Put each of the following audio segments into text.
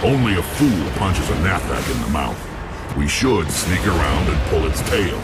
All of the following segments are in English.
Only a fool punches a Nathak in the mouth. We should sneak around and pull its tail.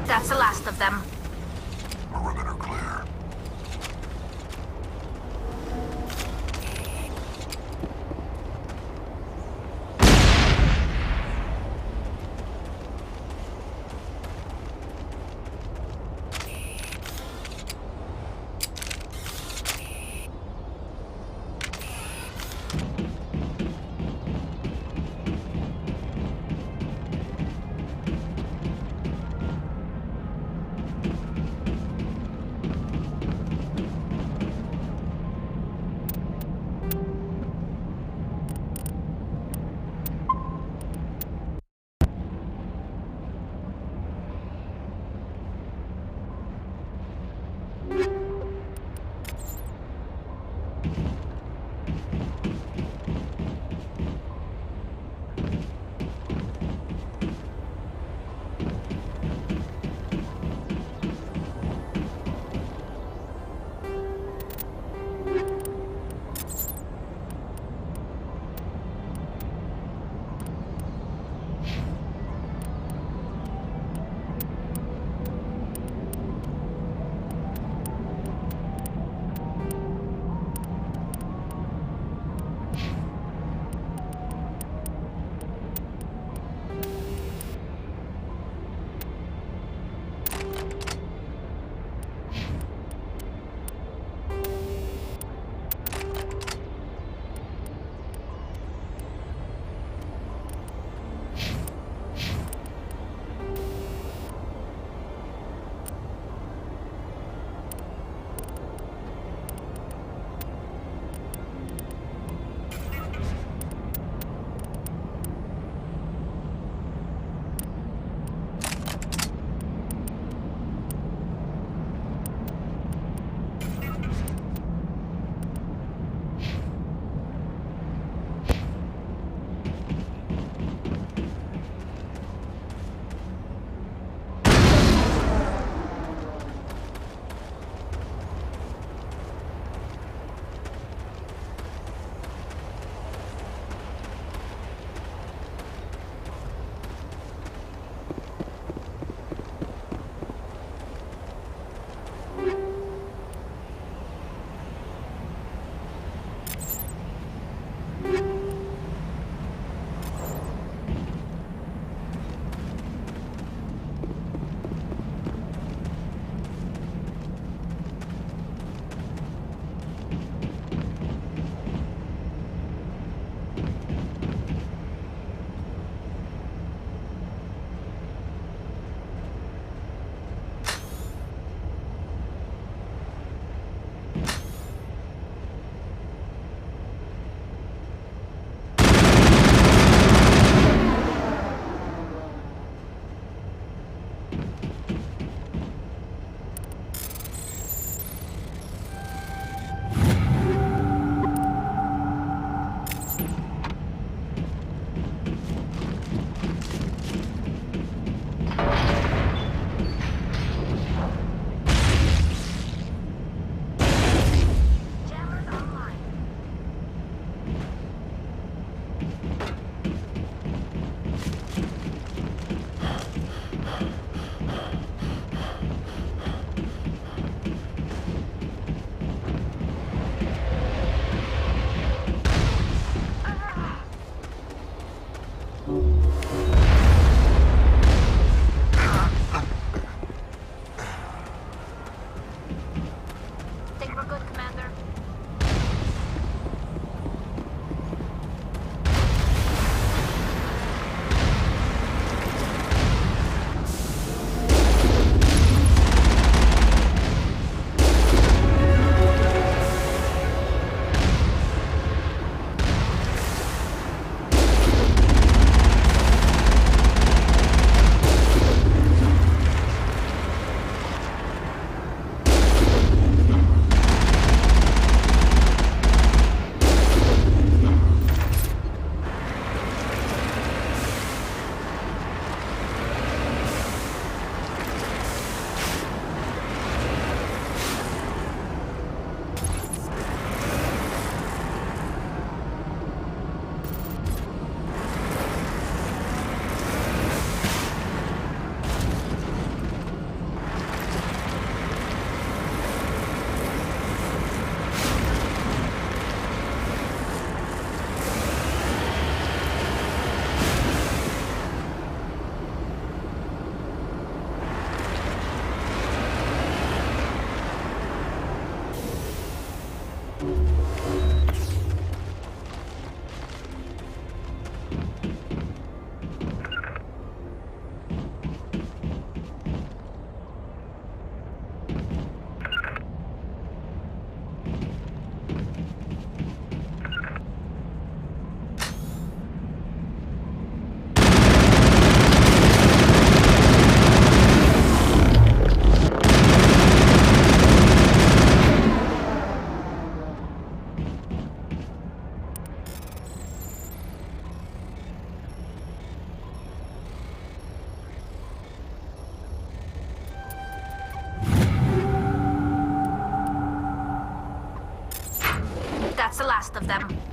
That's the last of them. Perimeter clear. last of them.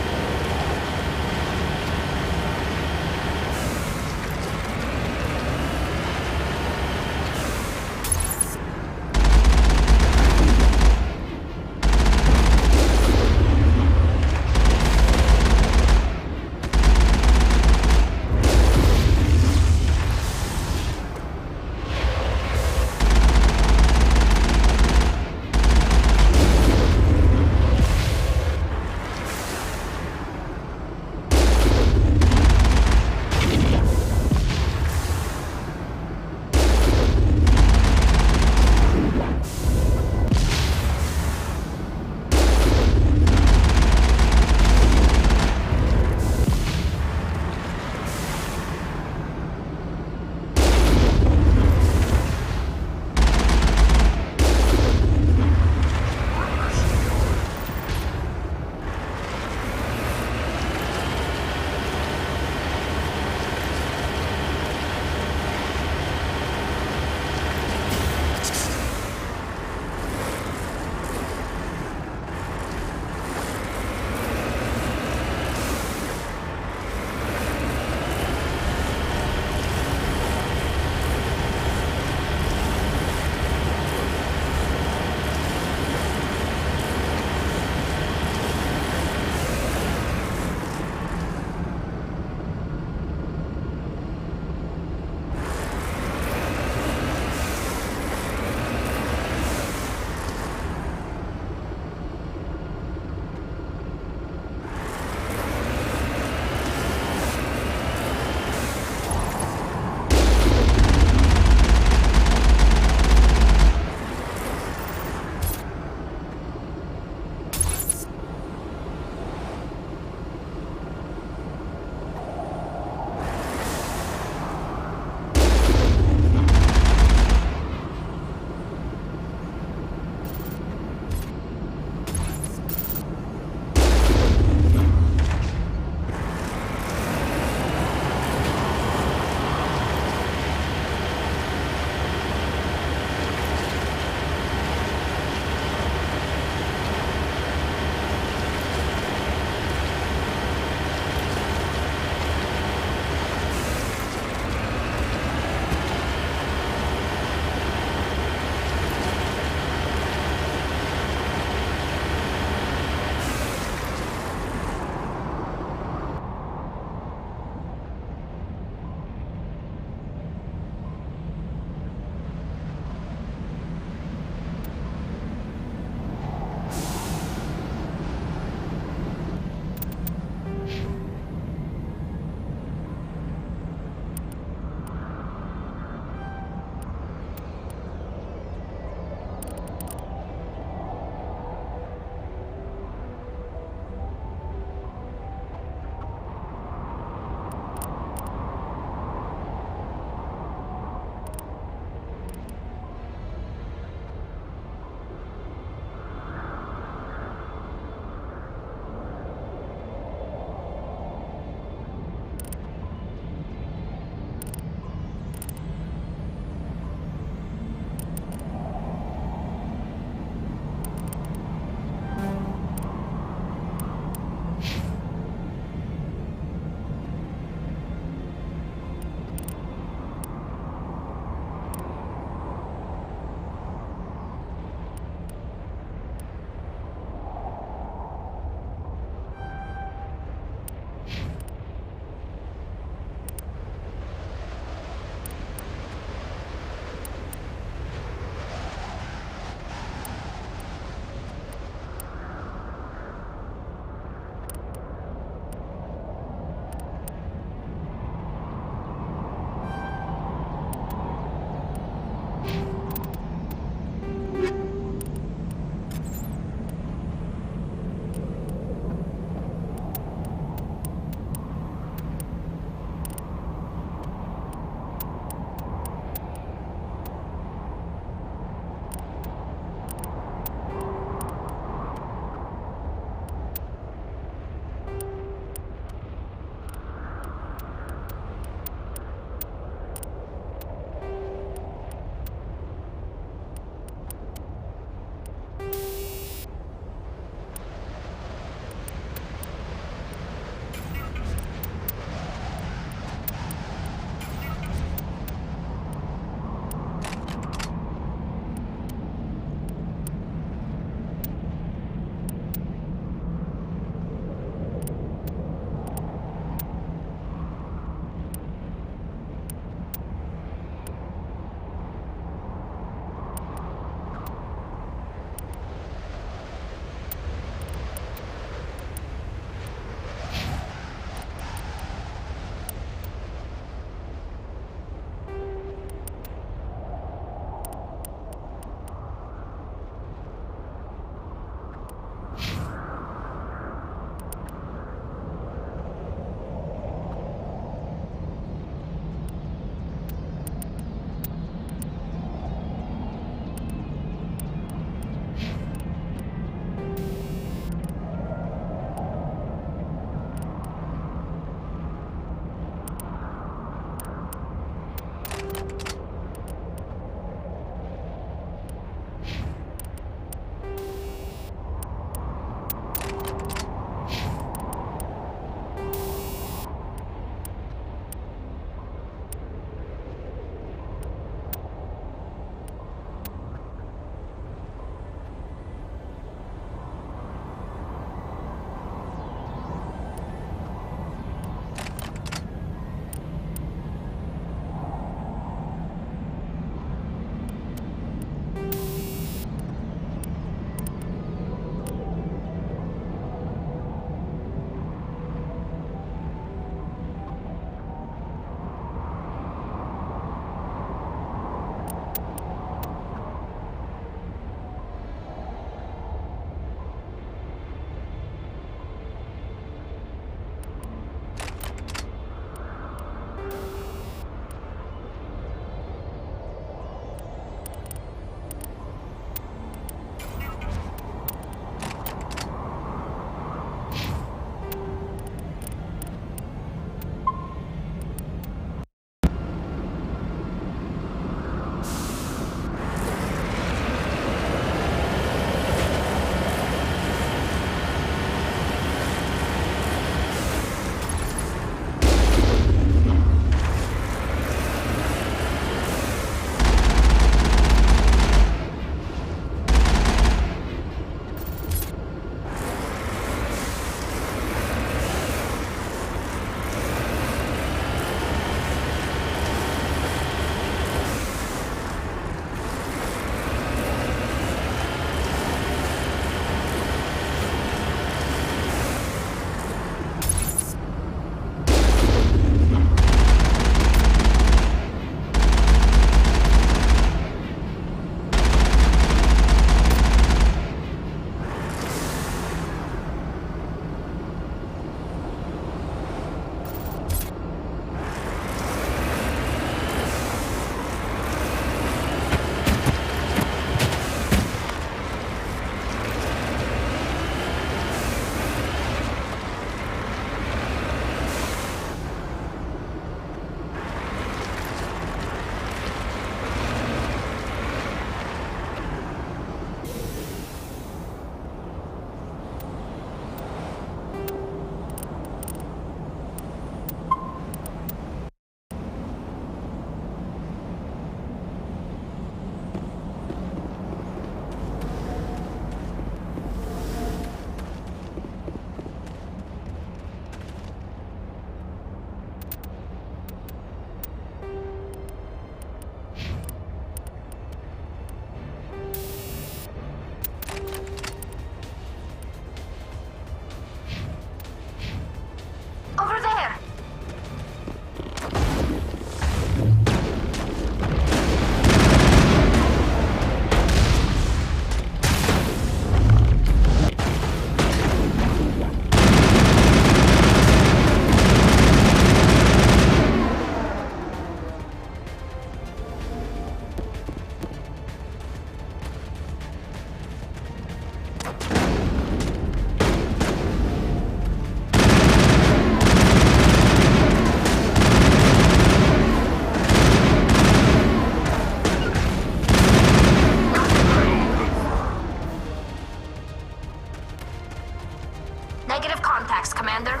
Negative contacts, Commander.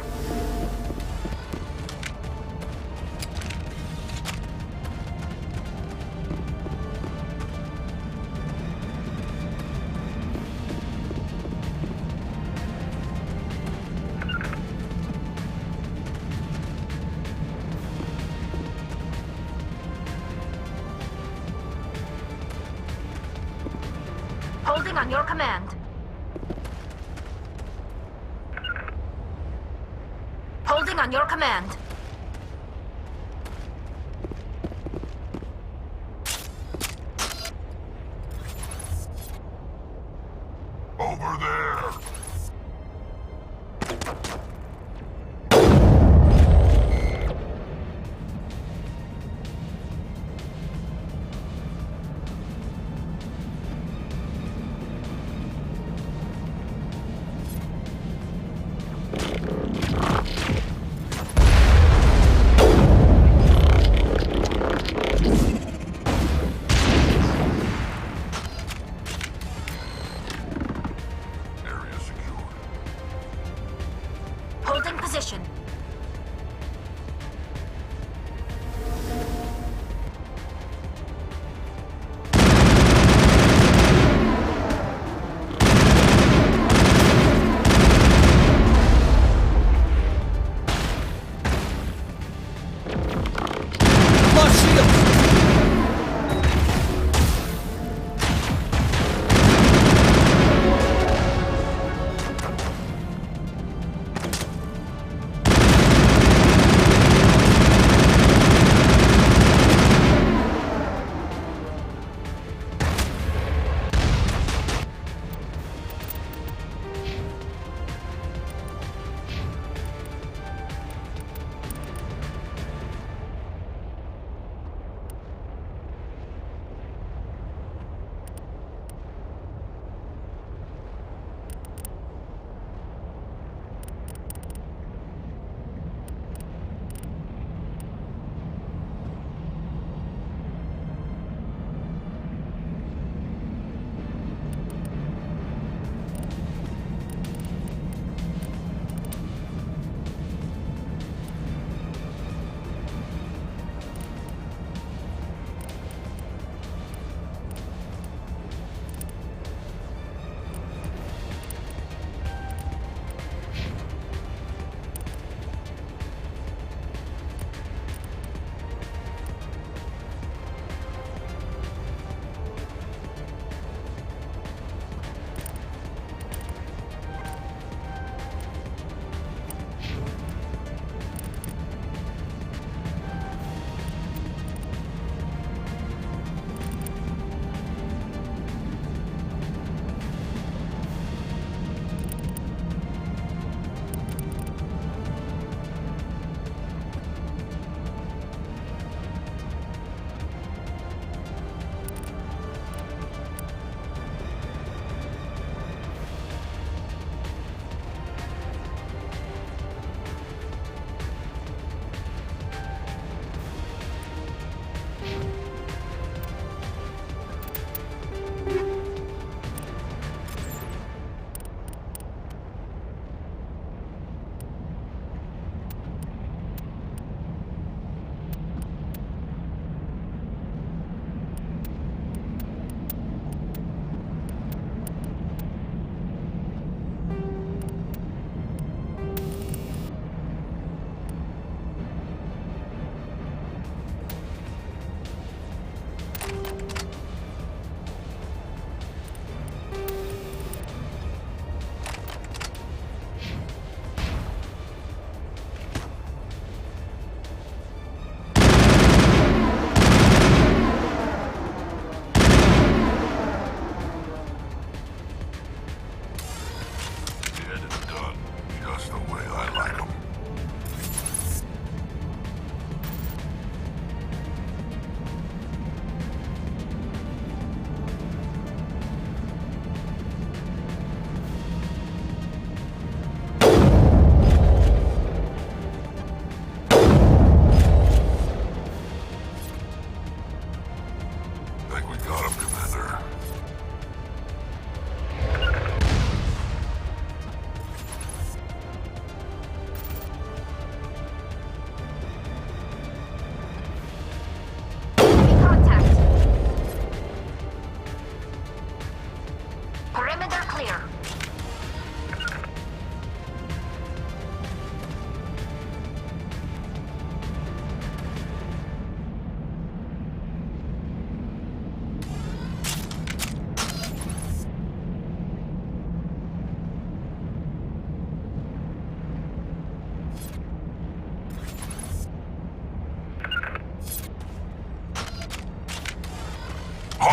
Holding on your command. Holding on your command. Over there! Area secured. Holding position. Lost shields!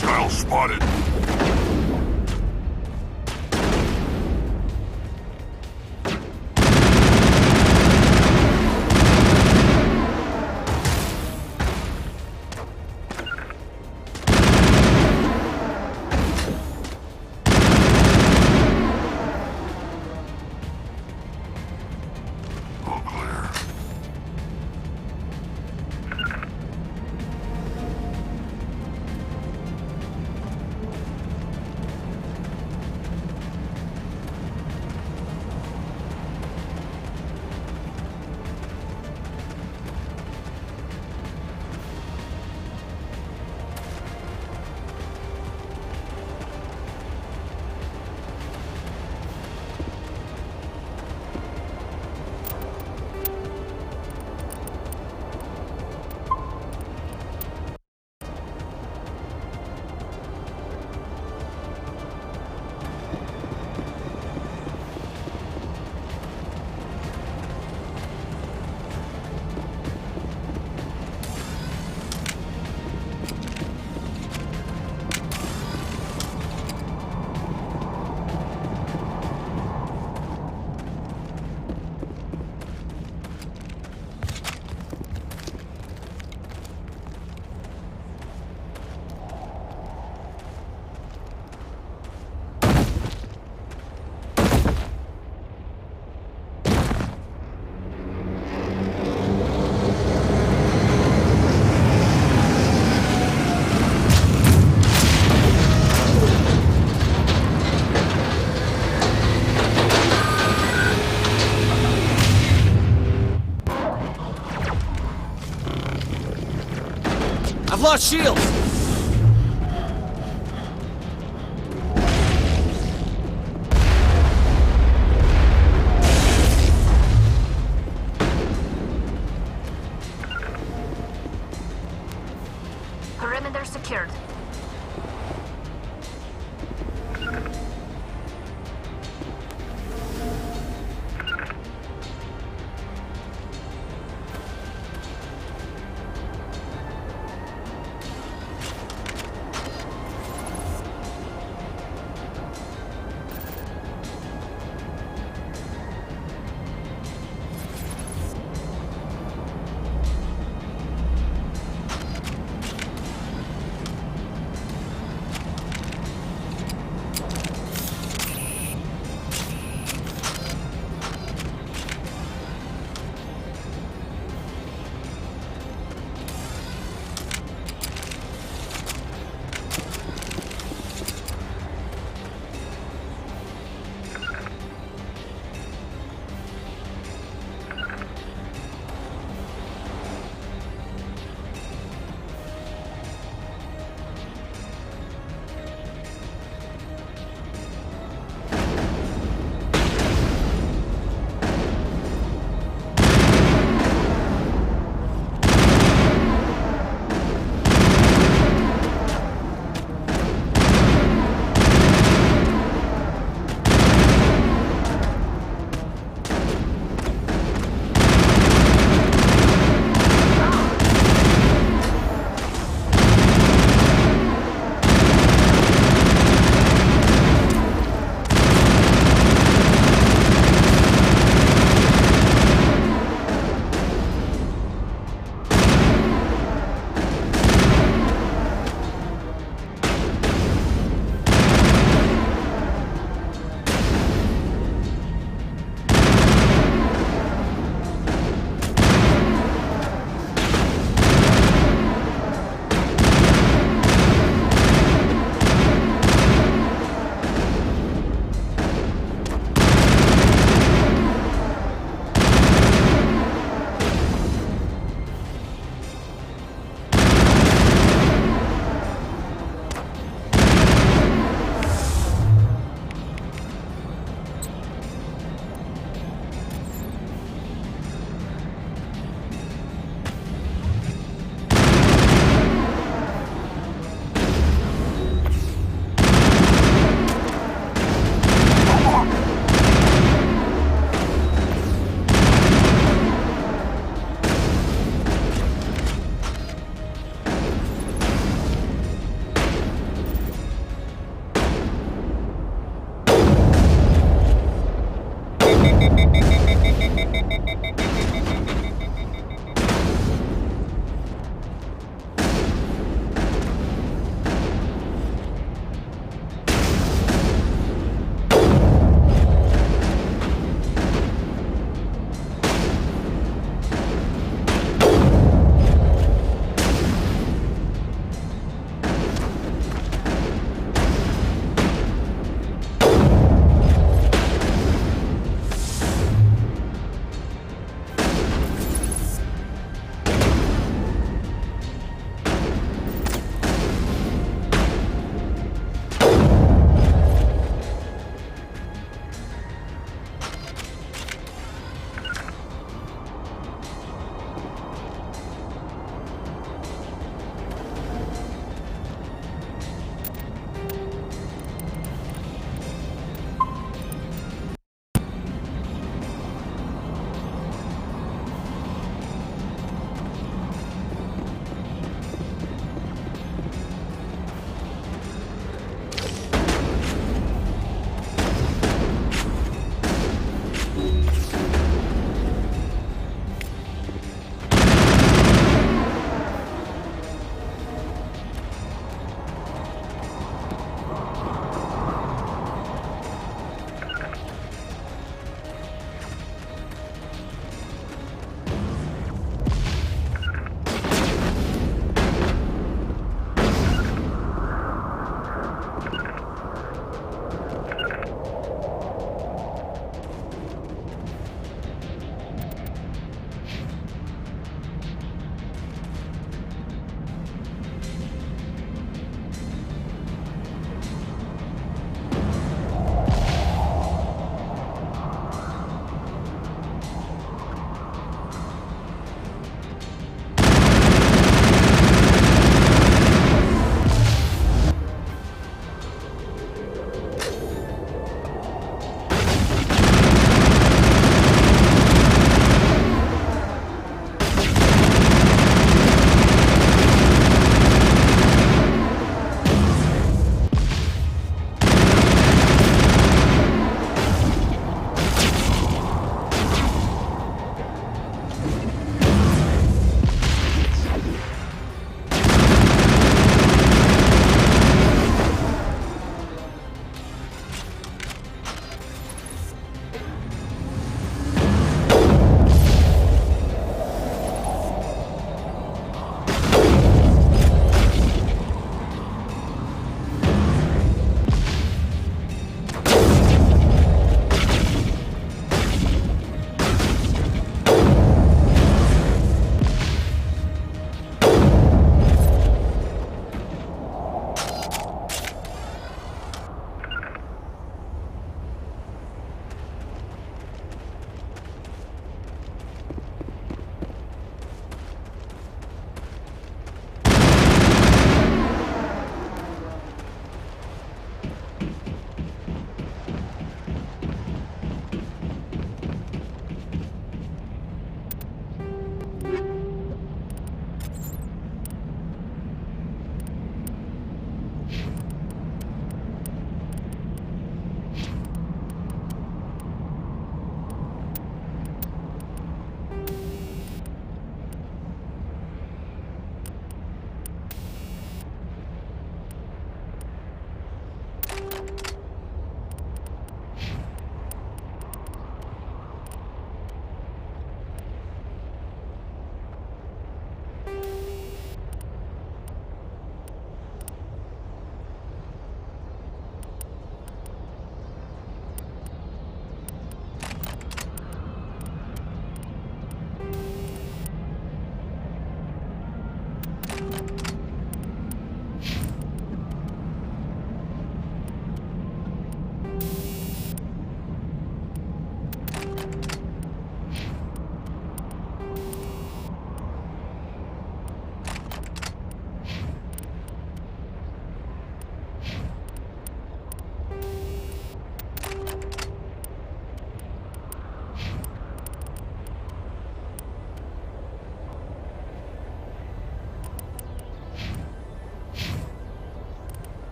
Hostile spotted. All clear. I've lost shields! Perimeter secured.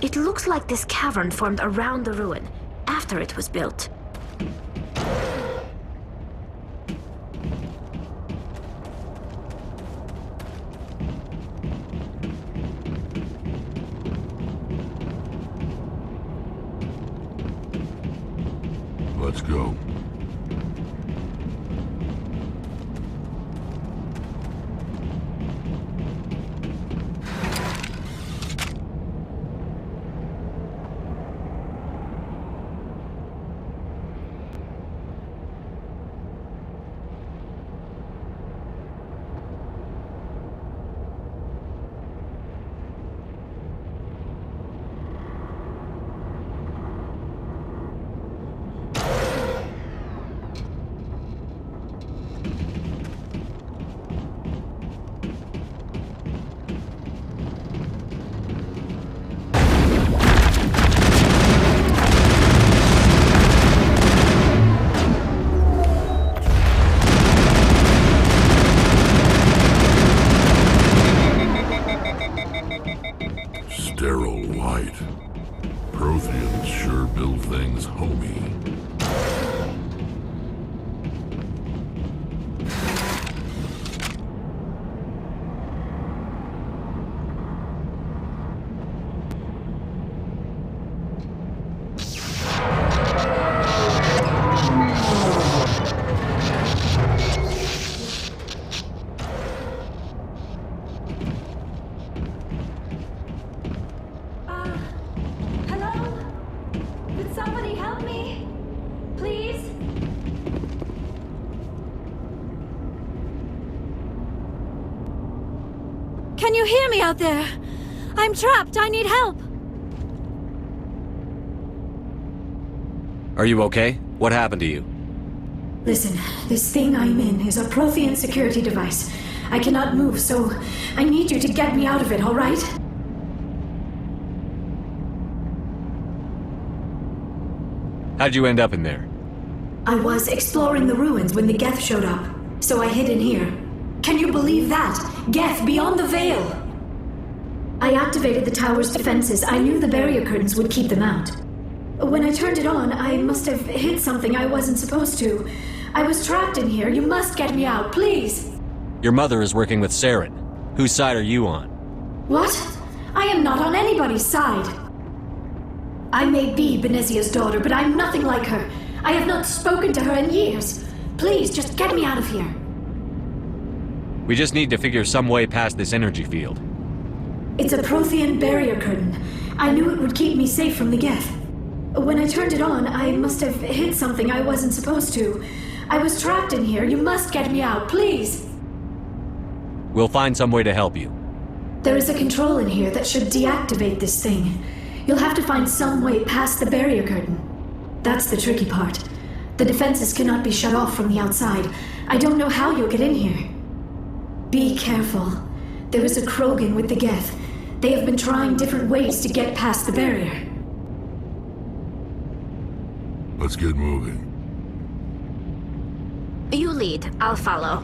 It looks like this cavern formed around the ruin, after it was built. Let's go. sure build things homey. Hello? Could somebody help me? Please? Can you hear me out there? I'm trapped. I need help. Are you okay? What happened to you? Listen, this thing I'm in is a Prothean security device. I cannot move, so I need you to get me out of it, all right? How'd you end up in there? I was exploring the ruins when the Geth showed up, so I hid in here. Can you believe that? Geth beyond the veil! I activated the tower's defenses. I knew the barrier curtains would keep them out. When I turned it on, I must have hit something I wasn't supposed to. I was trapped in here. You must get me out, please! Your mother is working with Saren. Whose side are you on? What? I am not on anybody's side. I may be Benezia's daughter, but I'm nothing like her. I have not spoken to her in years. Please, just get me out of here. We just need to figure some way past this energy field. It's a Prothean barrier curtain. I knew it would keep me safe from the Geth. When I turned it on, I must have hit something I wasn't supposed to. I was trapped in here. You must get me out, please. We'll find some way to help you. There is a control in here that should deactivate this thing. You'll have to find some way past the barrier curtain. That's the tricky part. The defenses cannot be shut off from the outside. I don't know how you'll get in here. Be careful. There is a Krogan with the Geth. They have been trying different ways to get past the barrier. Let's get moving. You lead, I'll follow.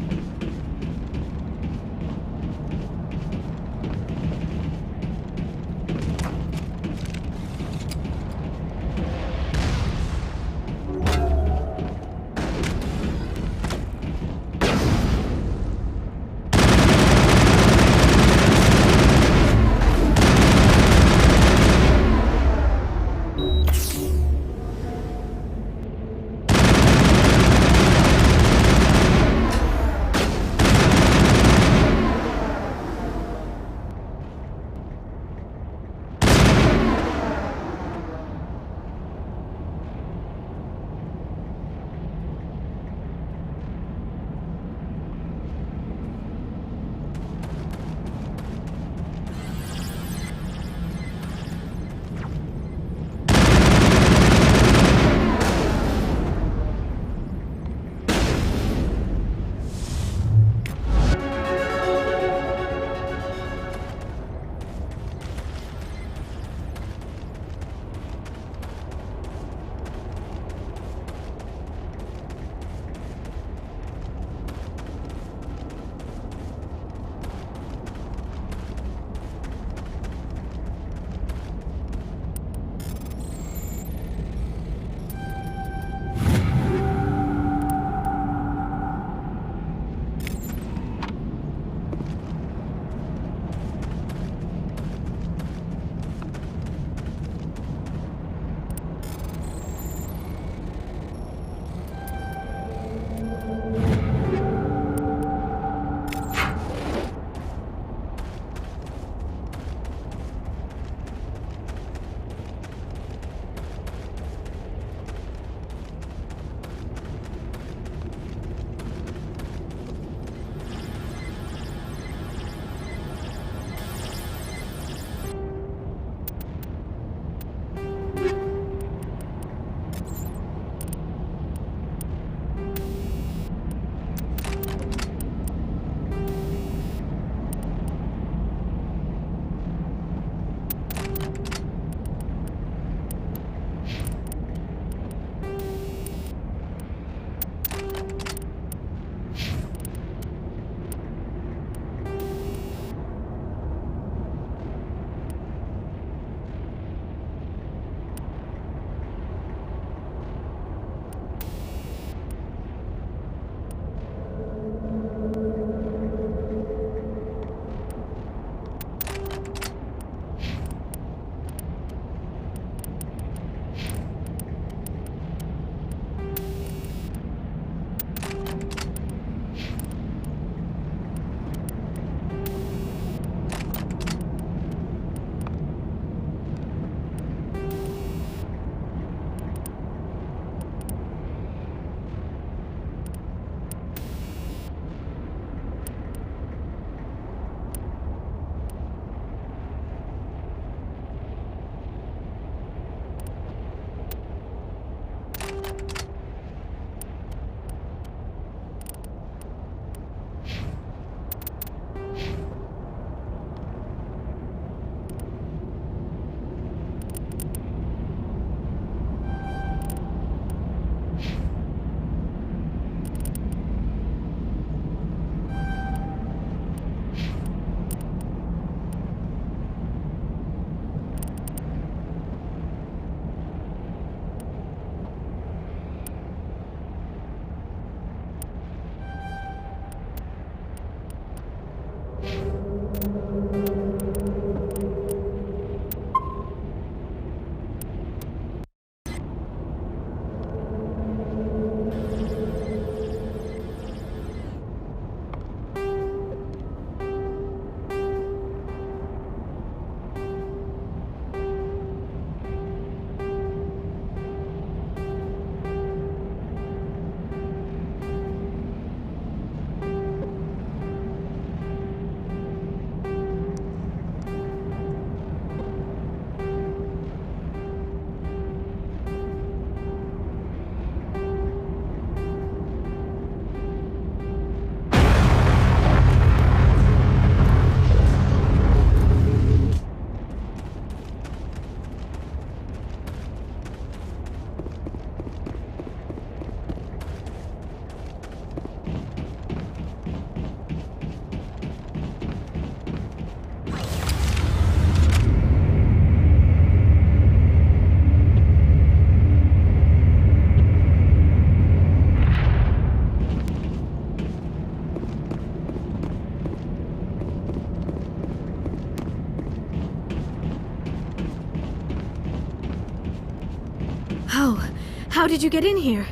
How did you get in here?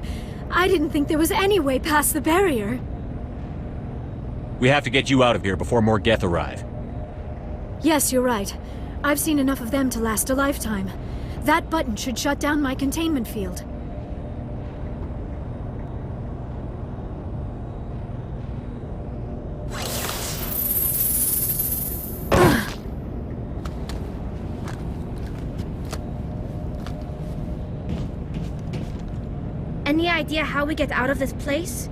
I didn't think there was any way past the barrier. We have to get you out of here before more Geth arrive. Yes, you're right. I've seen enough of them to last a lifetime. That button should shut down my containment field. Any idea how we get out of this place?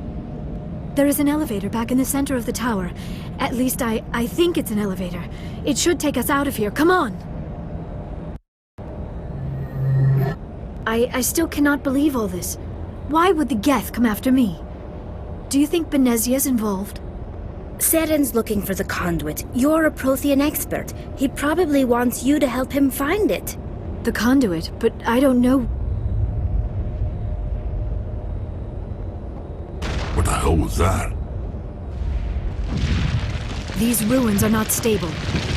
There is an elevator back in the center of the tower. At least I think it's an elevator. It should take us out of here. Come on! I still cannot believe all this. Why would the Geth come after me? Do you think Benezia's involved? Seren's looking for the conduit. You're a Prothean expert. He probably wants you to help him find it. The conduit, but I don't know. What the hell was that? These ruins are not stable.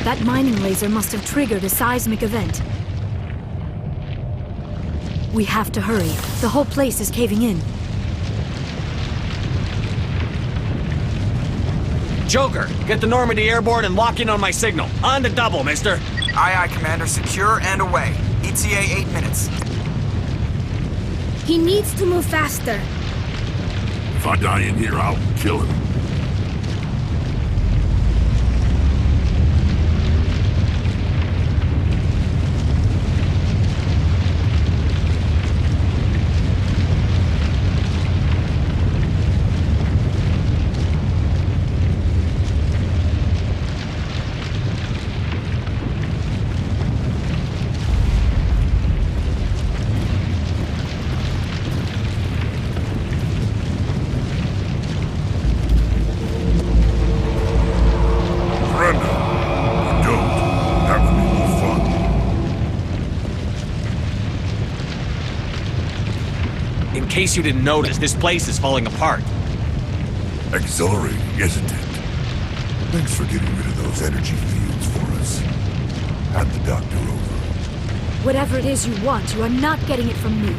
That mining laser must have triggered a seismic event. We have to hurry. The whole place is caving in. Joker, get the Normandy airborne and lock in on my signal. On the double, mister. Aye, aye, Commander. Secure and away. ETA 8 minutes. He needs to move faster. If I die in here, I'll kill him. In case you didn't notice, this place is falling apart. Exhilarating, isn't it? Thanks for getting rid of those energy fields for us. Hand the doctor over. Whatever it is you want, you are not getting it from me.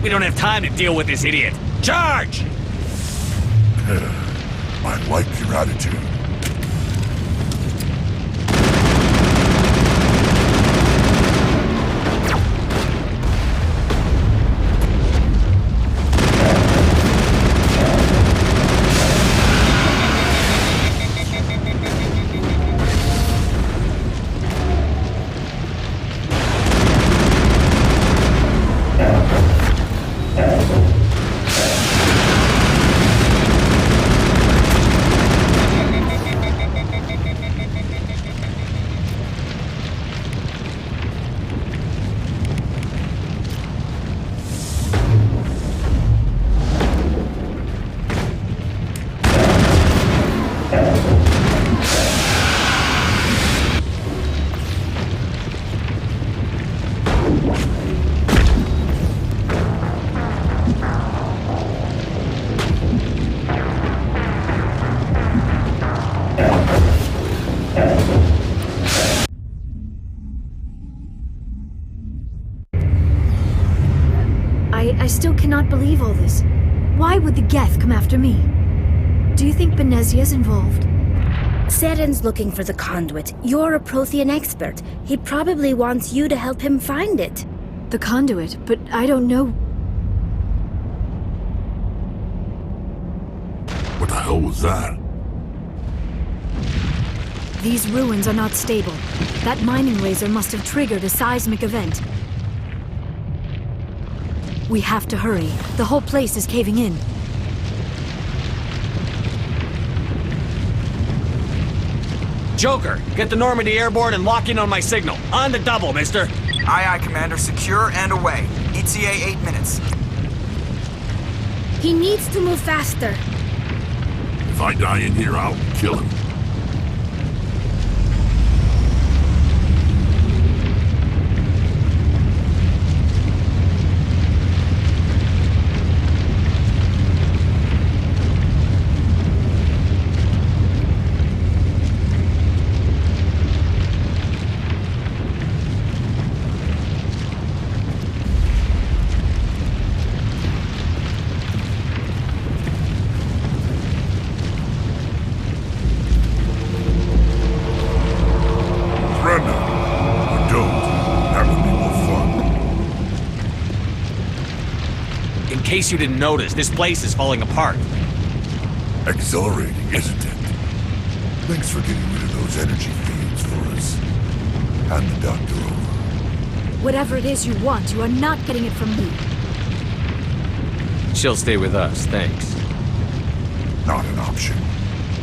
We don't have time to deal with this idiot. Charge! I like your attitude. I still cannot believe all this. Why would the Geth come after me? Do you think Benezia's involved? Seren's looking for the conduit. You're a Prothean expert. He probably wants you to help him find it. The conduit, but I don't know. What the hell was that? These ruins are not stable. That mining laser must have triggered a seismic event. We have to hurry. The whole place is caving in. Joker, get the Normandy airborne and lock in on my signal. On the double, mister. Aye, aye, Commander. Secure and away. ETA 8 minutes. He needs to move faster. If I die in here, I'll kill him. case you didn't notice, this place is falling apart. Exhilarating, isn't it? Thanks for getting rid of those energy fields for us. Hand the doctor over. Whatever it is you want, you are not getting it from me. She'll stay with us, thanks. Not an option.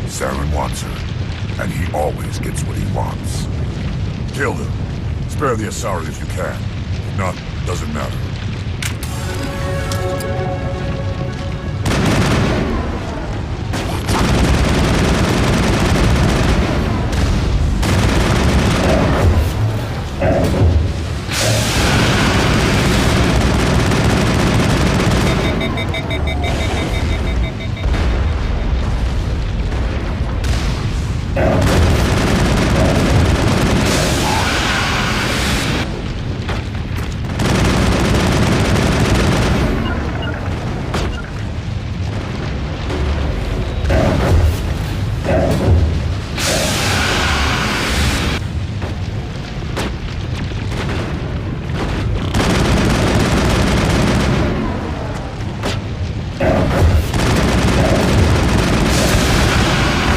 Saren wants her, and he always gets what he wants. Kill him. Spare the Asari if you can. If not, doesn't matter.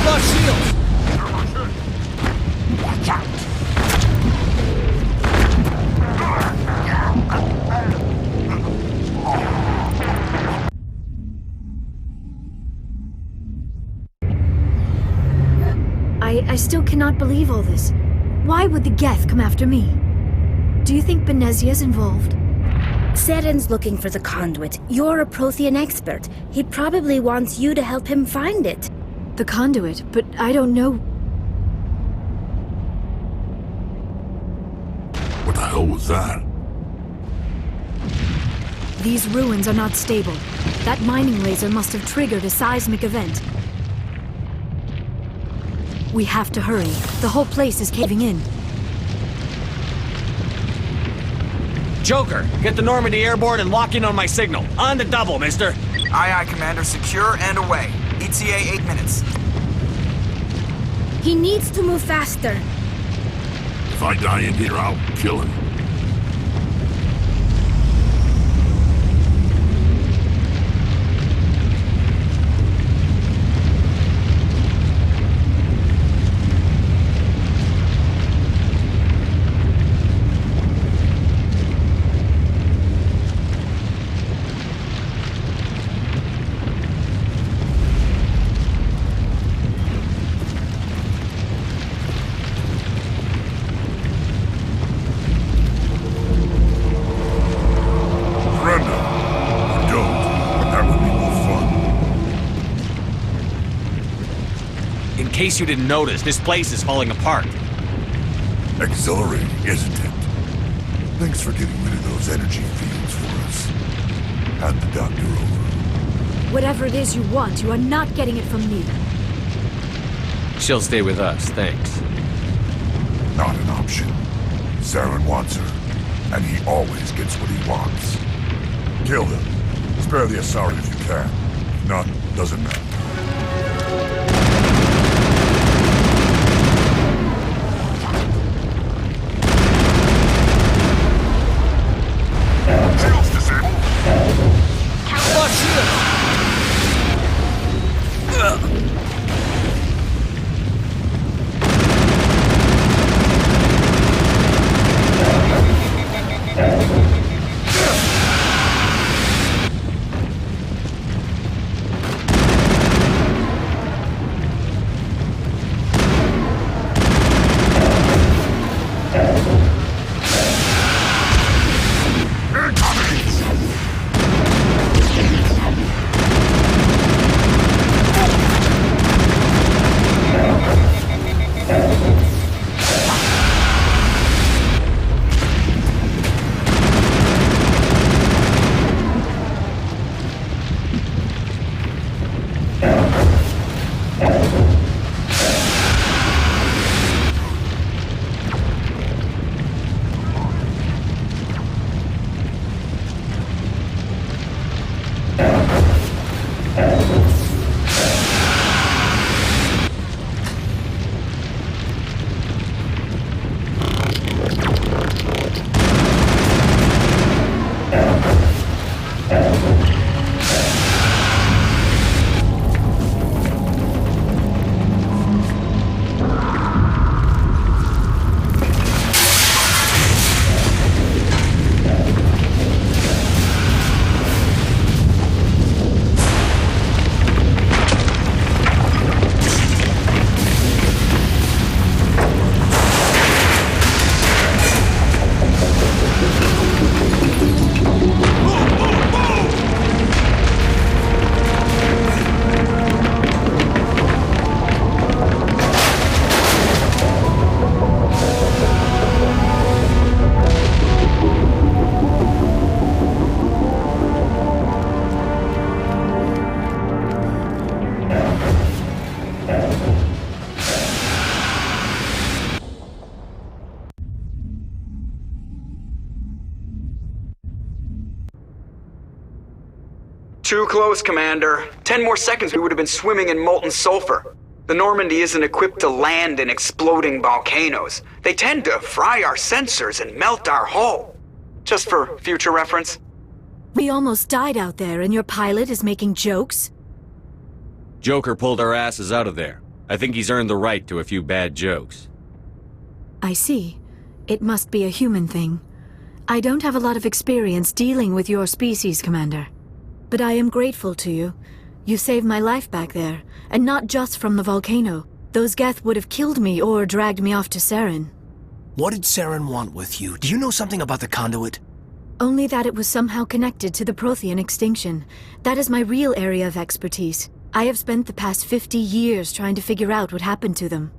Lost shields! Watch out! I still cannot believe all this. Why would the Geth come after me? Do you think Benezia's involved? Saren's looking for the conduit. You're a Prothean expert. He probably wants you to help him find it. The conduit, but I don't know. What the hell was that? These ruins are not stable. That mining laser must have triggered a seismic event. We have to hurry. The whole place is caving in. Joker, get the Normandy airborne and lock in on my signal. On the double, mister. Aye, aye, Commander. Secure and away. ETA 8 minutes. He needs to move faster. If I die in here, I'll kill him. In case you didn't notice, this place is falling apart. Exhilarating, isn't it? Thanks for getting rid of those energy fields for us. Hand the doctor over. Whatever it is you want, you are not getting it from me. She'll stay with us, thanks. Not an option. Saren wants her, and he always gets what he wants. Kill him. Spare the Asari if you can. If not, doesn't matter. Shields disabled. Lost shields! Too close, Commander. 10 more seconds we would have been swimming in molten sulfur. The Normandy isn't equipped to land in exploding volcanoes. They tend to fry our sensors and melt our hull. Just for future reference. We almost died out there, and your pilot is making jokes? Joker pulled our asses out of there. I think he's earned the right to a few bad jokes. I see. It must be a human thing. I don't have a lot of experience dealing with your species, Commander. But I am grateful to you. You saved my life back there, and not just from the volcano. Those Geth would have killed me or dragged me off to Saren. What did Saren want with you? Do you know something about the conduit? Only that it was somehow connected to the Prothean extinction. That is my real area of expertise. I have spent the past 50 years trying to figure out what happened to them.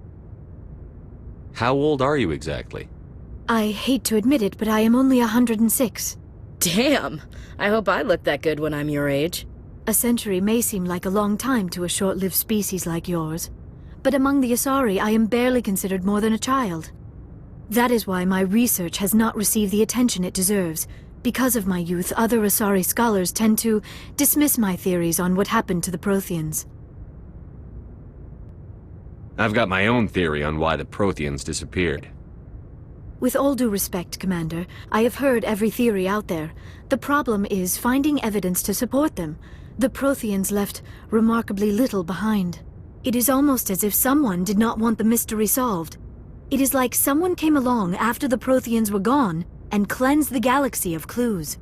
How old are you exactly? I hate to admit it, but I am only 106. Damn! I hope I look that good when I'm your age. A century may seem like a long time to a short-lived species like yours, but among the Asari I am barely considered more than a child. That is why my research has not received the attention it deserves. Because of my youth, other Asari scholars tend to dismiss my theories on what happened to the Protheans. I've got my own theory on why the Protheans disappeared. With all due respect, Commander, I have heard every theory out there. The problem is finding evidence to support them. The Protheans left remarkably little behind. It is almost as if someone did not want the mystery solved. It is like someone came along after the Protheans were gone and cleansed the galaxy of clues.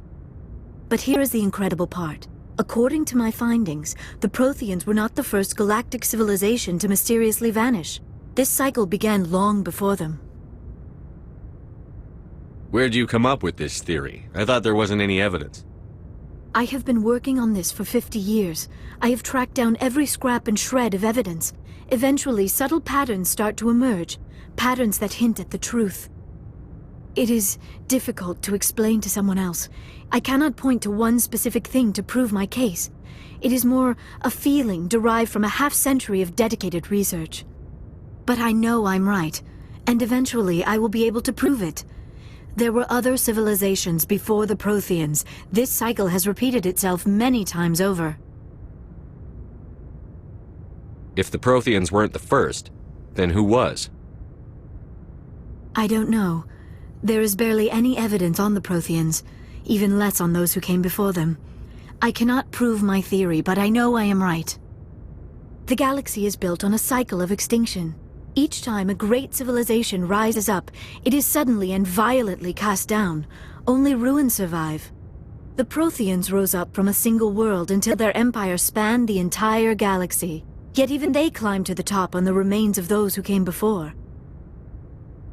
But here is the incredible part. According to my findings, the Protheans were not the first galactic civilization to mysteriously vanish. This cycle began long before them. Where'd you come up with this theory? I thought there wasn't any evidence. I have been working on this for 50 years. I have tracked down every scrap and shred of evidence. Eventually, subtle patterns start to emerge, patterns that hint at the truth. It is difficult to explain to someone else. I cannot point to one specific thing to prove my case. It is more a feeling derived from a half-century of dedicated research. But I know I'm right, and eventually I will be able to prove it. There were other civilizations before the Protheans. This cycle has repeated itself many times over. If the Protheans weren't the first, then who was? I don't know. There is barely any evidence on the Protheans, even less on those who came before them. I cannot prove my theory, but I know I am right. The galaxy is built on a cycle of extinction. Each time a great civilization rises up, it is suddenly and violently cast down. Only ruins survive. The Protheans rose up from a single world until their empire spanned the entire galaxy. Yet even they climbed to the top on the remains of those who came before.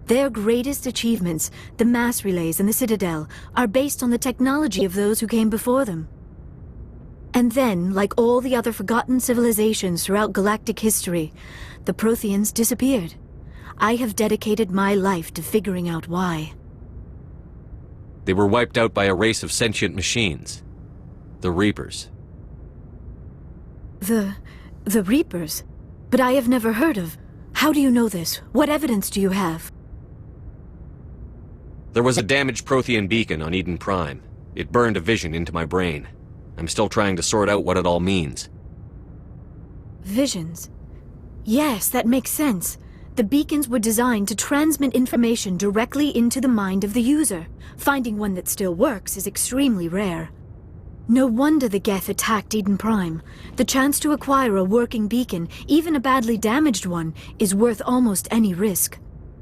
Their greatest achievements, the mass relays and the Citadel, are based on the technology of those who came before them. And then, like all the other forgotten civilizations throughout galactic history, the Protheans disappeared. I have dedicated my life to figuring out why. They were wiped out by a race of sentient machines. The Reapers. The Reapers? But I have never heard of. How do you know this? What evidence do you have? There was a damaged Prothean beacon on Eden Prime. It burned a vision into my brain. I'm still trying to sort out what it all means. Visions? Yes, that makes sense. The beacons were designed to transmit information directly into the mind of the user. Finding one that still works is extremely rare. No wonder the Geth attacked Eden Prime. The chance to acquire a working beacon, even a badly damaged one, is worth almost any risk.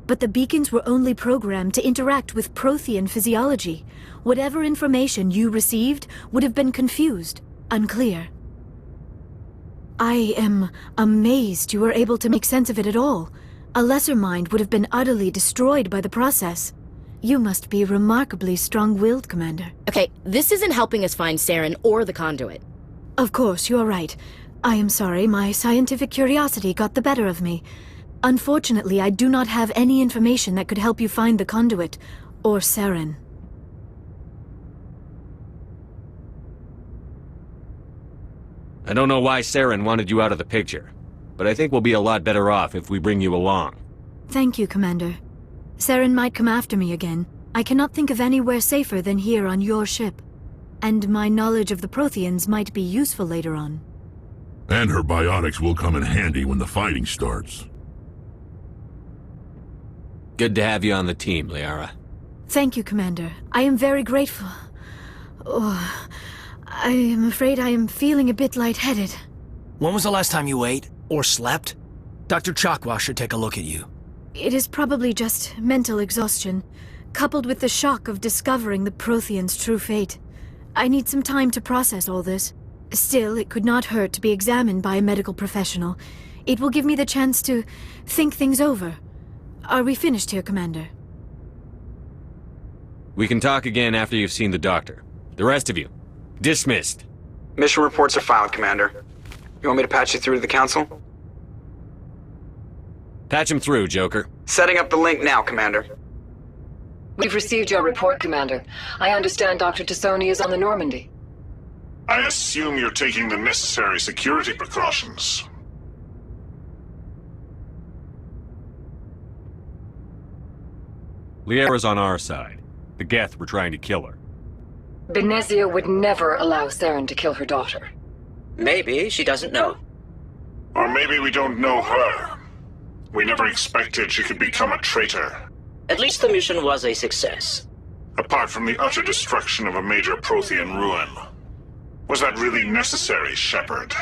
But the beacons were only programmed to interact with Prothean physiology. Whatever information you received would have been confused, unclear. I am amazed you were able to make sense of it at all. A lesser mind would have been utterly destroyed by the process. You must be remarkably strong-willed, Commander. Okay, this isn't helping us find Saren or the conduit. Of course, you are right. I am sorry, my scientific curiosity got the better of me. Unfortunately, I do not have any information that could help you find the conduit, or Saren. I don't know why Saren wanted you out of the picture, but I think we'll be a lot better off if we bring you along. Thank you, Commander. Saren might come after me again. I cannot think of anywhere safer than here on your ship. And my knowledge of the Protheans might be useful later on. And her biotics will come in handy when the fighting starts. Good to have you on the team, Liara. Thank you, Commander. I am very grateful. Oh, I am afraid I am feeling a bit lightheaded. When was the last time you ate? Or slept? Dr. Chakwa should take a look at you. It is probably just mental exhaustion, coupled with the shock of discovering the Protheans' true fate. I need some time to process all this. Still, it could not hurt to be examined by a medical professional. It will give me the chance to think things over. Are we finished here, Commander? We can talk again after you've seen the doctor. The rest of you, dismissed. Mission reports are filed, Commander. You want me to patch you through to the Council? Patch him through, Joker. Setting up the link now, Commander. We've received your report, Commander. I understand Dr. Tassoni is on the Normandy. I assume you're taking the necessary security precautions. Liara's on our side. The Geth were trying to kill her. Benezia would never allow Saren to kill her daughter. Maybe she doesn't know. Or maybe we don't know her. We never expected she could become a traitor. At least the mission was a success. Apart from the utter destruction of a major Prothean ruin. Was that really necessary, Shepard?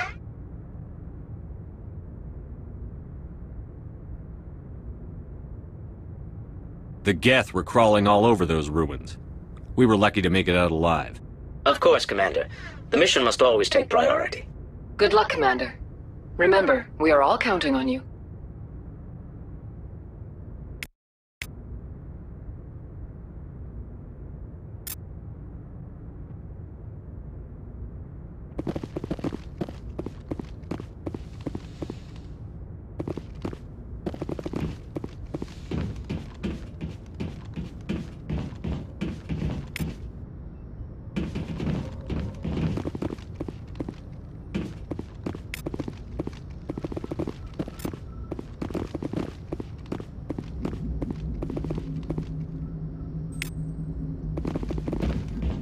The Geth were crawling all over those ruins. We were lucky to make it out alive. Of course, Commander. The mission must always take priority. Good luck, Commander. Remember, we are all counting on you.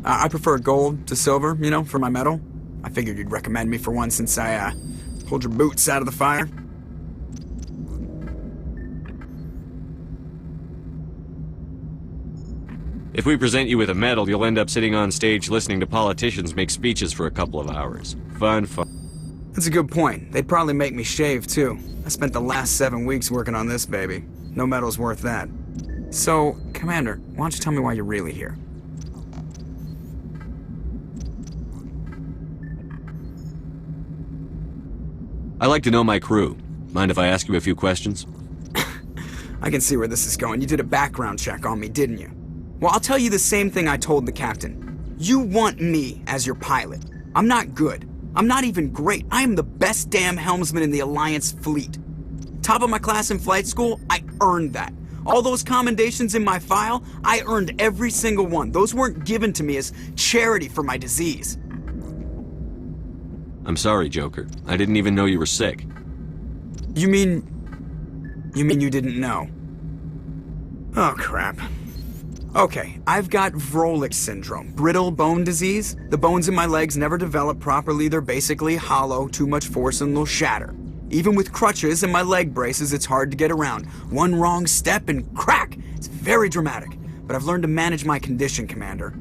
I prefer gold to silver, you know, for my medal. I figured you'd recommend me for one since I, pulled your boots out of the fire. If we present you with a medal, you'll end up sitting on stage listening to politicians make speeches for a couple of hours. Fun. That's a good point. They'd probably make me shave, too. I spent the last 7 weeks working on this baby. No medal's worth that. So, Commander, why don't you tell me why you're really here? I like to know my crew. Mind if I ask you a few questions? I can see where this is going. You did a background check on me, didn't you? Well, I'll tell you the same thing I told the captain. You want me as your pilot. I'm not good. I'm not even great. I am the best damn helmsman in the Alliance fleet. Top of my class in flight school, I earned that. All those commendations in my file, I earned every single one. Those weren't given to me as charity for my disease. I'm sorry, Joker. I didn't even know you were sick. You mean you didn't know? Oh, crap. Okay, I've got Vrolik syndrome, brittle bone disease. The bones in my legs never develop properly. They're basically hollow, too much force and they'll shatter. Even with crutches and my leg braces, it's hard to get around. One wrong step and crack! It's very dramatic, but I've learned to manage my condition, Commander.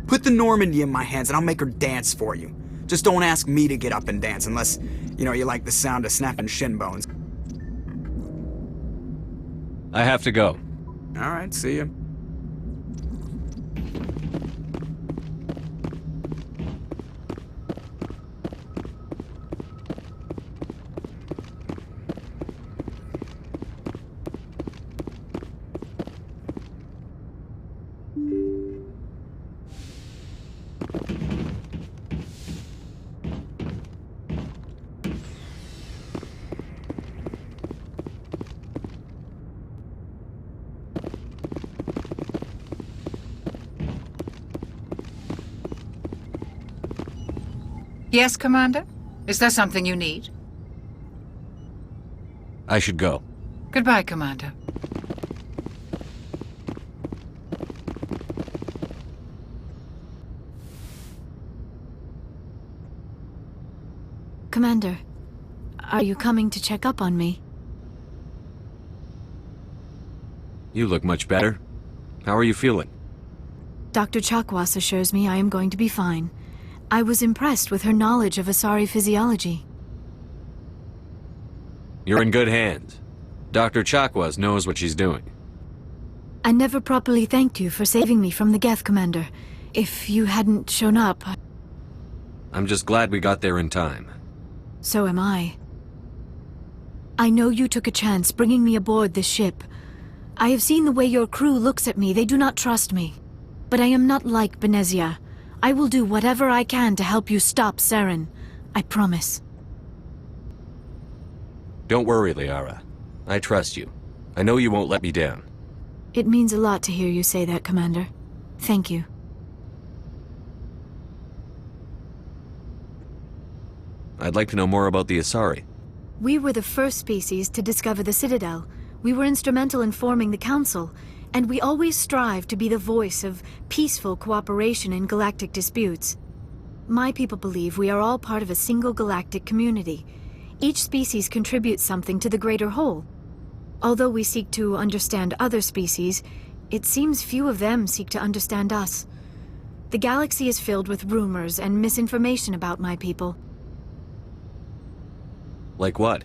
Put the Normandy in my hands and I'll make her dance for you. Just don't ask me to get up and dance unless, you know, you like the sound of snapping shin bones. I have to go. All right, see ya. Yes, Commander? Is there something you need? I should go. Goodbye, Commander. Commander, are you coming to check up on me? You look much better. How are you feeling? Dr. Chakwas assures me I am going to be fine. I was impressed with her knowledge of Asari physiology. You're in good hands. Dr. Chakwas knows what she's doing. I never properly thanked you for saving me from the Geth, Commander. If you hadn't shown up... I'm just glad we got there in time. So am I. I know you took a chance bringing me aboard this ship. I have seen the way your crew looks at me. They do not trust me. But I am not like Benezia. I will do whatever I can to help you stop Saren. I promise. Don't worry, Liara. I trust you. I know you won't let me down. It means a lot to hear you say that, Commander. Thank you. I'd like to know more about the Asari. We were the first species to discover the Citadel. We were instrumental in forming the Council, and we always strive to be the voice of peaceful cooperation in galactic disputes. My people believe we are all part of a single galactic community. Each species contributes something to the greater whole. Although we seek to understand other species, it seems few of them seek to understand us. The galaxy is filled with rumors and misinformation about my people. Like what?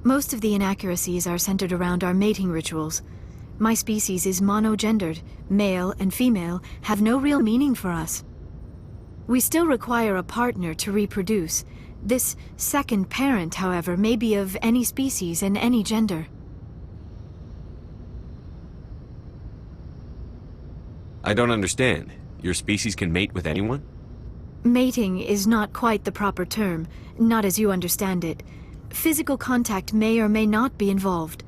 Most of the inaccuracies are centered around our mating rituals. My species is monogendered. Male and female have no real meaning for us. We still require a partner to reproduce. This second parent, however, may be of any species and any gender. I don't understand. Your species can mate with anyone? Mating is not quite the proper term, not as you understand it. Physical contact may or may not be involved,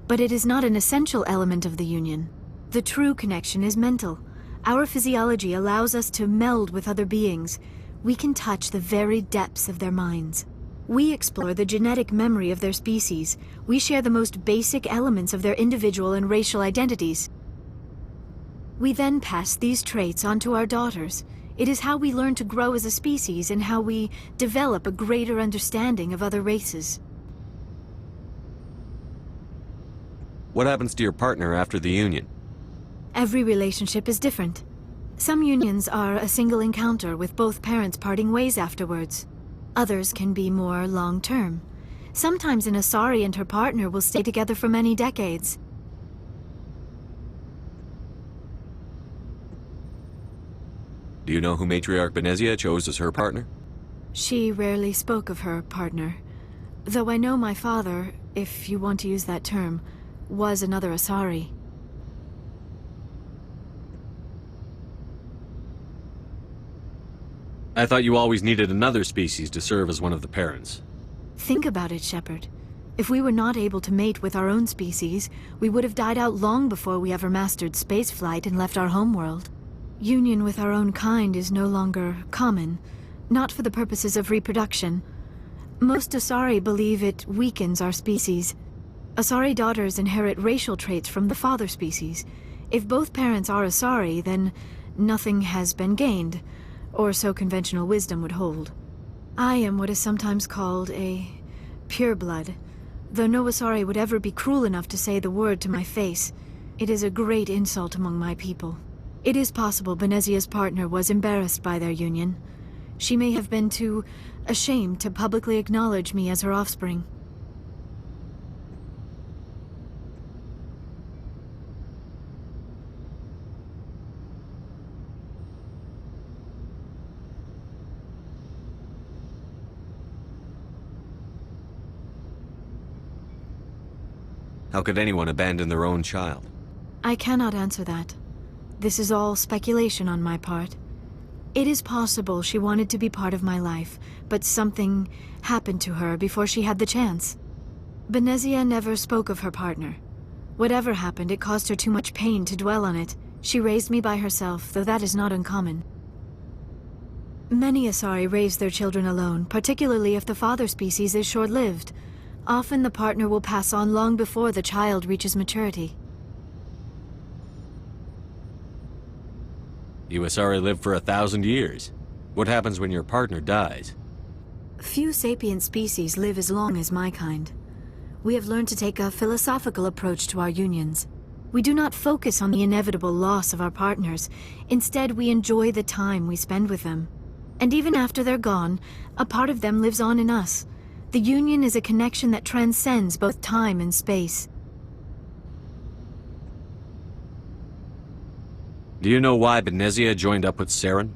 but it is not an essential element of the union. The true connection is mental. Our physiology allows us to meld with other beings. We can touch the very depths of their minds. We explore the genetic memory of their species. We share the most basic elements of their individual and racial identities. We then pass these traits on to our daughters. It is how we learn to grow as a species and how we develop a greater understanding of other races. What happens to your partner after the union? Every relationship is different. Some unions are a single encounter with both parents parting ways afterwards. Others can be more long-term. Sometimes an Asari and her partner will stay together for many decades. Do you know who Matriarch Benezia chose as her partner? She rarely spoke of her partner. Though I know my father, if you want to use that term, was another Asari. I thought you always needed another species to serve as one of the parents. Think about it, Shepard. If we were not able to mate with our own species, we would have died out long before we ever mastered spaceflight and left our homeworld. Union with our own kind is no longer common, not for the purposes of reproduction. Most Asari believe it weakens our species. Asari daughters inherit racial traits from the father species. If both parents are Asari, then nothing has been gained, or so conventional wisdom would hold. I am what is sometimes called a pureblood, though no Asari would ever be cruel enough to say the word to my face. It is a great insult among my people. It is possible Benezia's partner was embarrassed by their union. She may have been too ashamed to publicly acknowledge me as her offspring. How could anyone abandon their own child? I cannot answer that. This is all speculation on my part. It is possible she wanted to be part of my life, but something happened to her before she had the chance. Benezia never spoke of her partner. Whatever happened, it caused her too much pain to dwell on it. She raised me by herself, though that is not uncommon. Many Asari raise their children alone, particularly if the father species is short-lived. Often the partner will pass on long before the child reaches maturity. You Asari live for 1,000 years. What happens when your partner dies? Few sapient species live as long as my kind. We have learned to take a philosophical approach to our unions. We do not focus on the inevitable loss of our partners. Instead, we enjoy the time we spend with them. And even after they're gone, a part of them lives on in us. The union is a connection that transcends both time and space. Do you know why Benezia joined up with Saren?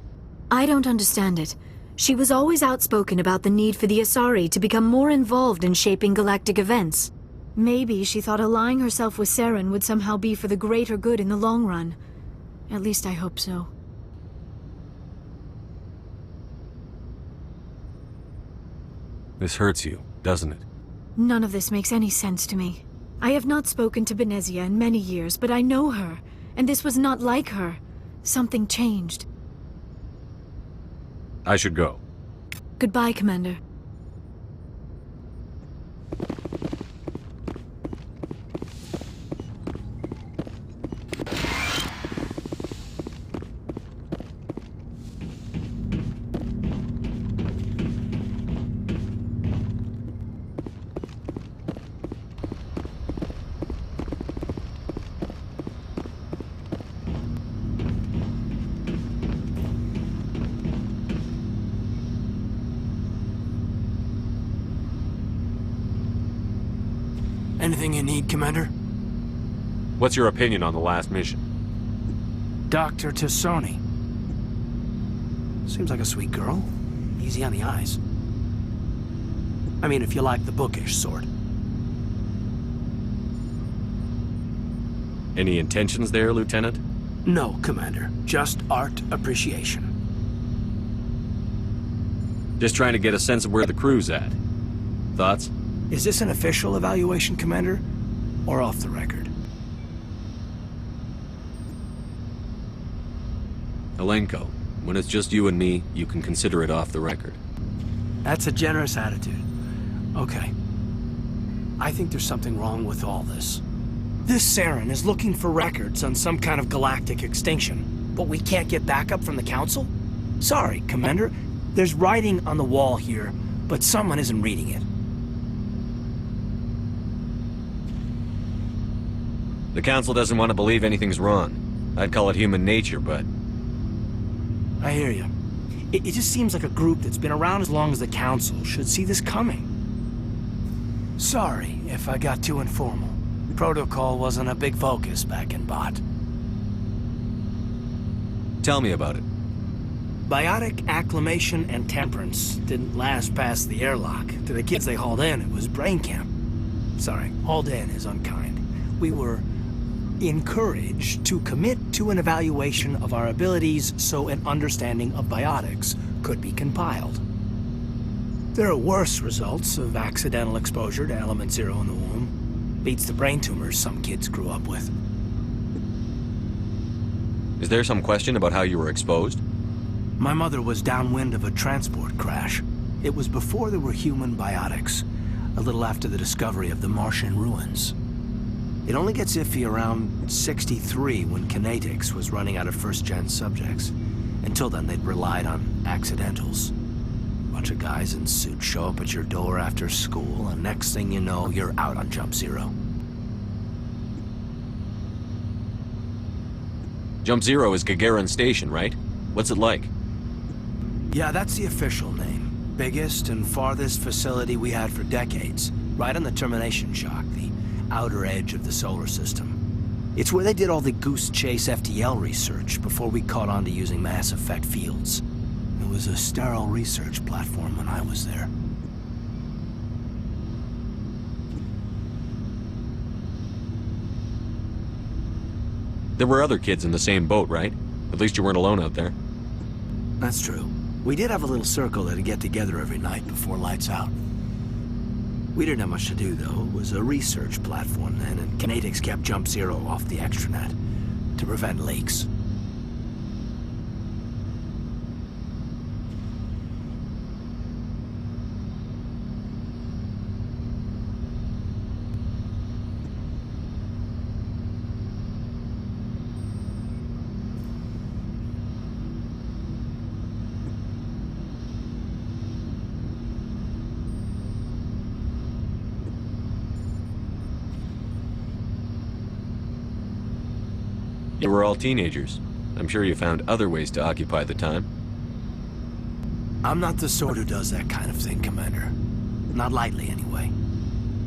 I don't understand it. She was always outspoken about the need for the Asari to become more involved in shaping galactic events. Maybe she thought allying herself with Saren would somehow be for the greater good in the long run. At least I hope so. This hurts you, doesn't it? None of this makes any sense to me. I have not spoken to Benezia in many years, but I know her, and this was not like her. Something changed. I should go. Goodbye, Commander. Anything you need, Commander? What's your opinion on the last mission? Dr. Tassoni. Seems like a sweet girl. Easy on the eyes. I mean, if you like the bookish sort. Any intentions there, Lieutenant? No, Commander. Just art appreciation. Just trying to get a sense of where the crew's at. Thoughts? Is this an official evaluation, Commander? Or off the record? Alenko, when it's just you and me, you can consider it off the record. That's a generous attitude. Okay. I think there's something wrong with all this. This Saren is looking for records on some kind of galactic extinction, but we can't get backup from the Council? Sorry, Commander. There's writing on the wall here, but someone isn't reading it. The Council doesn't want to believe anything's wrong. I'd call it human nature, but... I hear you. It just seems like a group that's been around as long as the Council should see this coming. Sorry if I got too informal. Protocol wasn't a big focus back in Bot. Tell me about it. Biotic acclimation and temperance didn't last past the airlock. To the kids they hauled in, it was brain camp. Sorry, hauled in is unkind. We were encouraged to commit to an evaluation of our abilities so an understanding of biotics could be compiled. There are worse results of accidental exposure to Element Zero in the womb. Beats the brain tumors some kids grew up with. Is there some question about how you were exposed? My mother was downwind of a transport crash. It was before there were human biotics, a little after the discovery of the Martian ruins. It only gets iffy around 63 when Kinetics was running out of first-gen subjects. Until then, they'd relied on accidentals. Bunch of guys in suits show up at your door after school, and next thing you know, you're out on Jump Zero. Jump Zero is Gagarin Station, right? What's it like? Yeah, that's the official name. Biggest and farthest facility we had for decades. Right on the termination shock, the outer edge of the solar system. It's where they did all the Goose Chase FTL research before we caught on to using mass effect fields. It was a sterile research platform when I was there. There were other kids in the same boat, right? At least you weren't alone out there. That's true. We did have a little circle that'd get together every night before lights out. We didn't have much to do, though. It was a research platform then, and Kinetics kept Jump Zero off the extranet to prevent leaks. You were all teenagers. I'm sure you found other ways to occupy the time. I'm not the sort who does that kind of thing, Commander. Not lightly, anyway.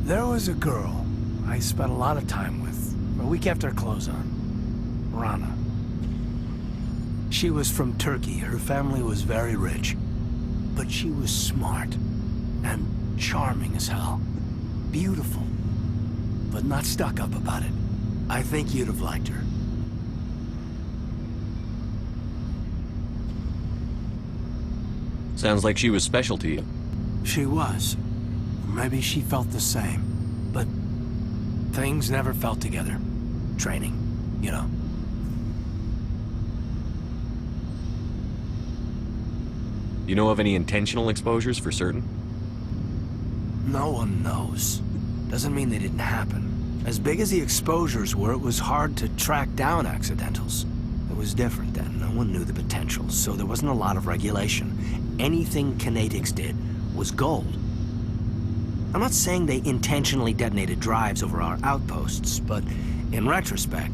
There was a girl I spent a lot of time with, but we kept our clothes on. Rana. She was from Turkey. Her family was very rich. But she was smart and charming as hell. Beautiful, but not stuck up about it. I think you'd have liked her. Sounds like she was special to you. She was. Maybe she felt the same. But things never felt together. Training, you know. You know of any intentional exposures for certain? No one knows. Doesn't mean they didn't happen. As big as the exposures were, it was hard to track down accidentals. It was different then. No one knew the potential, so there wasn't a lot of regulation. Anything Canadics did was gold. I'm not saying they intentionally detonated drives over our outposts, but in retrospect,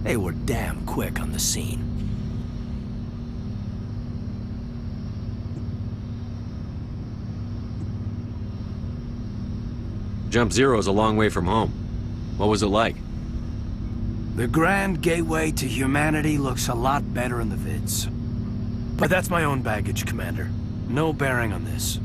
they were damn quick on the scene. Jump Zero is a long way from home. What was it like? The Grand Gateway to Humanity looks a lot better in the vids. But that's my own baggage, Commander. No bearing on this.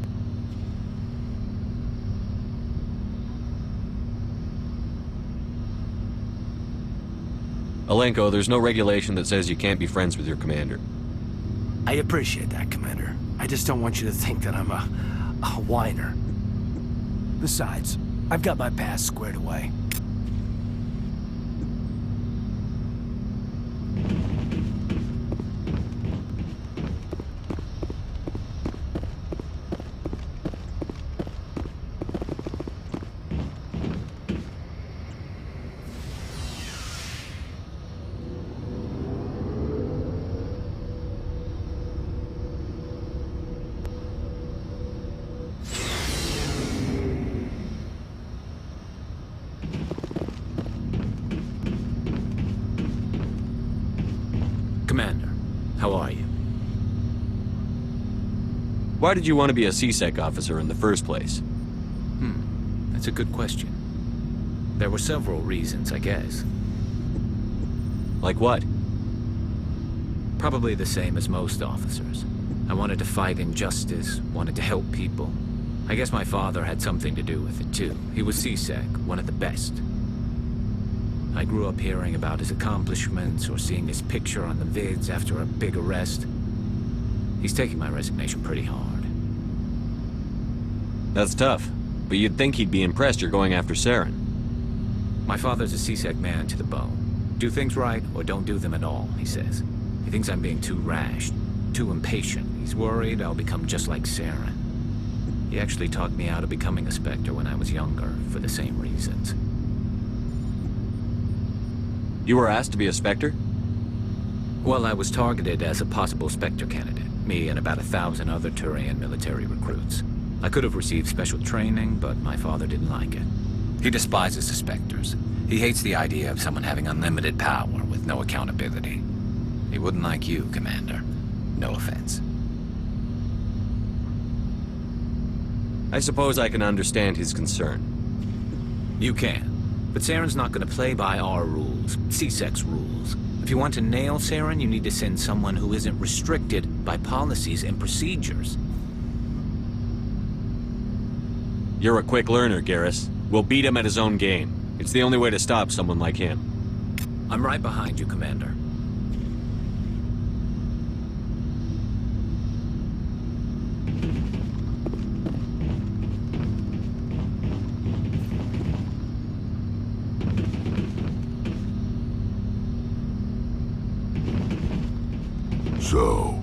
Alenko, there's no regulation that says you can't be friends with your commander. I appreciate that, Commander. I just don't want you to think that I'm a whiner. Besides, I've got my past squared away. Commander, how are you? Why did you want to be a CSEC officer in the first place? That's a good question. There were several reasons, I guess. Like what? Probably the same as most officers. I wanted to fight injustice, wanted to help people. I guess my father had something to do with it too. He was CSEC, one of the best. I grew up hearing about his accomplishments or seeing his picture on the vids after a big arrest. He's taking my resignation pretty hard. That's tough, but you'd think he'd be impressed you're going after Saren. My father's a CSEC man to the bone. Do things right or don't do them at all, he says. He thinks I'm being too rash, too impatient. He's worried I'll become just like Saren. He actually talked me out of becoming a Spectre when I was younger, for the same reasons. You were asked to be a Spectre? Well, I was targeted as a possible Spectre candidate. Me and about 1,000 other Turian military recruits. I could have received special training, but my father didn't like it. He despises the Spectres. He hates the idea of someone having unlimited power with no accountability. He wouldn't like you, Commander. No offense. I suppose I can understand his concern. You can. But Saren's not going to play by our rules, CSEC's rules. If you want to nail Saren, you need to send someone who isn't restricted by policies and procedures. You're a quick learner, Garrus. We'll beat him at his own game. It's the only way to stop someone like him. I'm right behind you, Commander. So,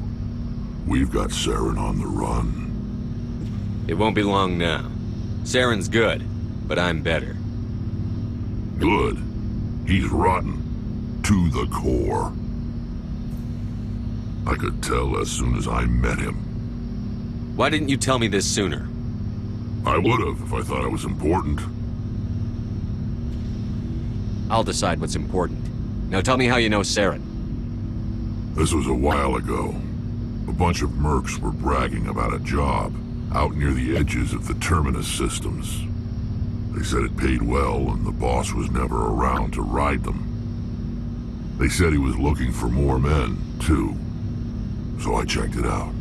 we've got Saren on the run. It won't be long now. Saren's good, but I'm better. Good. He's rotten. To the core. I could tell as soon as I met him. Why didn't you tell me this sooner? I would've if I thought it was important. I'll decide what's important. Now tell me how you know Saren. This was a while ago. A bunch of mercs were bragging about a job out near the edges of the Terminus systems. They said it paid well and the boss was never around to ride them. They said he was looking for more men, too. So I checked it out.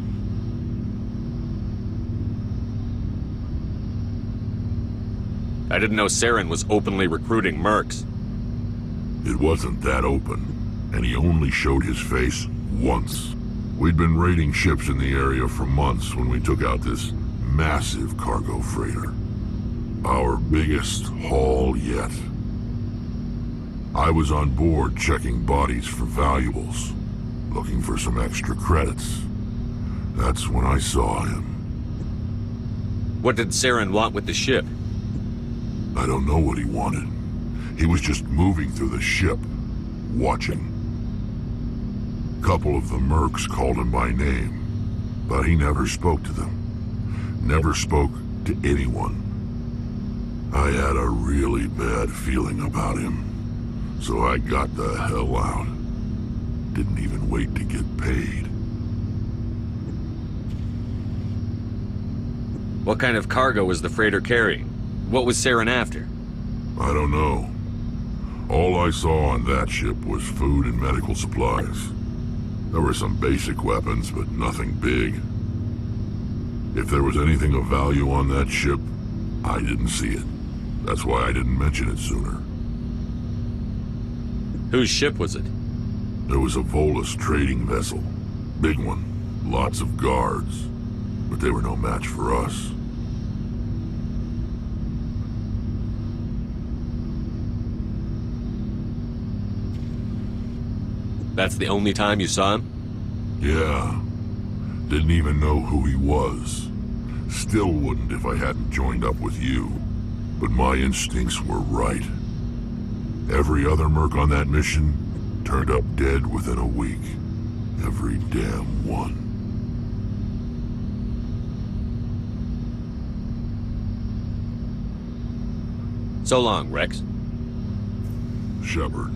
I didn't know Saren was openly recruiting mercs. It wasn't that open, and he only showed his face once. We'd been raiding ships in the area for months when we took out this massive cargo freighter. Our biggest haul yet. I was on board checking bodies for valuables, looking for some extra credits. That's when I saw him. What did Saren want with the ship? I don't know what he wanted. He was just moving through the ship, watching. A couple of the mercs called him by name, but he never spoke to them. Never spoke to anyone. I had a really bad feeling about him, so I got the hell out. Didn't even wait to get paid. What kind of cargo was the freighter carrying? What was Saren after? I don't know. All I saw on that ship was food and medical supplies. There were some basic weapons, but nothing big. If there was anything of value on that ship, I didn't see it. That's why I didn't mention it sooner. Whose ship was it? There was a Volus trading vessel. Big one. Lots of guards. But they were no match for us. That's the only time you saw him? Yeah. Didn't even know who he was. Still wouldn't if I hadn't joined up with you. But my instincts were right. Every other merc on that mission turned up dead within a week. Every damn one. So long, Rex. Shepard.